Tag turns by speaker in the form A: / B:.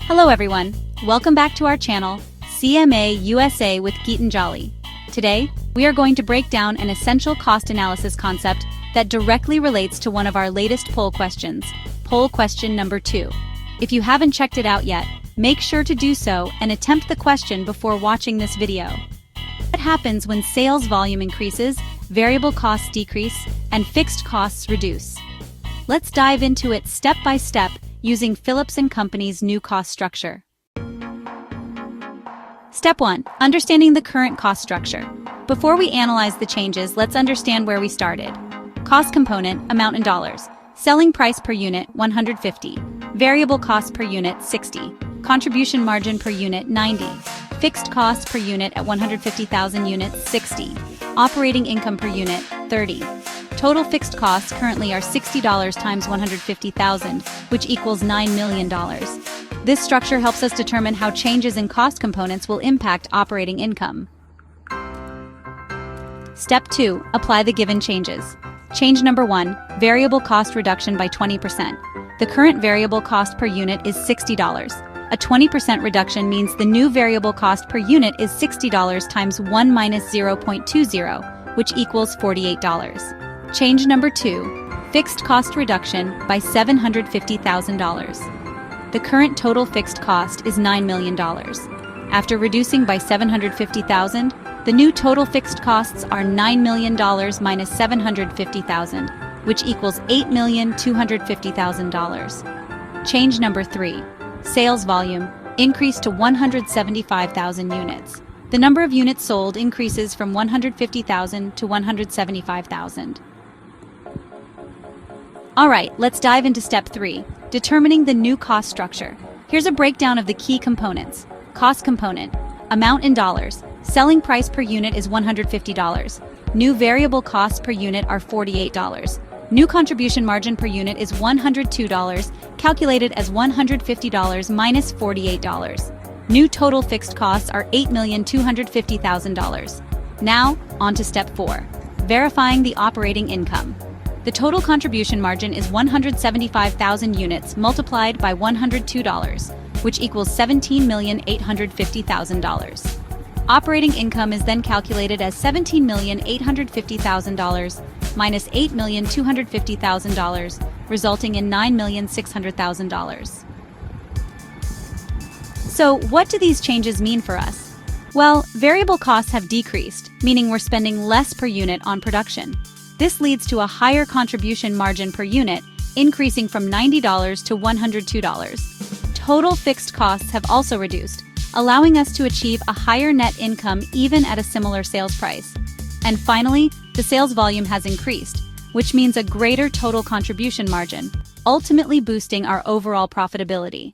A: Hello everyone, welcome back to our channel, CMA USA with Geetanjali. Today, we are going to break down an essential cost analysis concept that directly relates to one of our latest poll questions, poll question number 2. If you haven't checked it out yet, make sure to do so and attempt the question before watching this video. What happens when sales volume increases, variable costs decrease, and fixed costs reduce? Let's dive into it step by step using Phillips and Company's new cost structure. Step 1. Understanding the current cost structure. Before we analyze the changes, let's understand where we started. Cost component, amount in dollars. Selling price per unit, 150. Variable cost per unit, 60. Contribution margin per unit, 90. Fixed cost per unit at 150,000 units, 60. Operating income per unit, 30. Total fixed costs currently are $60 times 150,000, which equals $9 million. This structure helps us determine how changes in cost components will impact operating income. Step 2. Apply the given changes. Change number 1, variable cost reduction by 20%. The current variable cost per unit is $60. A 20% reduction means the new variable cost per unit is $60 times 1 minus 0.20, which equals $48. Change number 2, fixed cost reduction by $750,000. The current total fixed cost is $9 million. After reducing by $750,000, the new total fixed costs are $9 million minus $750,000, which equals $8,250,000. Change number 3, sales volume, increased to 175,000 units. The number of units sold increases from 150,000 to 175,000. Alright, let's dive into step 3, determining the new cost structure. Here's a breakdown of the key components. Cost component, amount in dollars. Selling price per unit is $150. New variable costs per unit are $48. New contribution margin per unit is $102, calculated as $150 minus $48. New total fixed costs are $8,250,000. Now, on to step 4, verifying the operating income. The total contribution margin is 175,000 units multiplied by $102, which equals $17,850,000. Operating income is then calculated as $17,850,000 minus $8,250,000, resulting in $9,600,000. So, what do these changes mean for us? Well, variable costs have decreased, meaning we're spending less per unit on production. This leads to a higher contribution margin per unit, increasing from $90 to $102. Total fixed costs have also reduced, allowing us to achieve a higher net income even at a similar sales price. And finally, the sales volume has increased, which means a greater total contribution margin, ultimately boosting our overall profitability.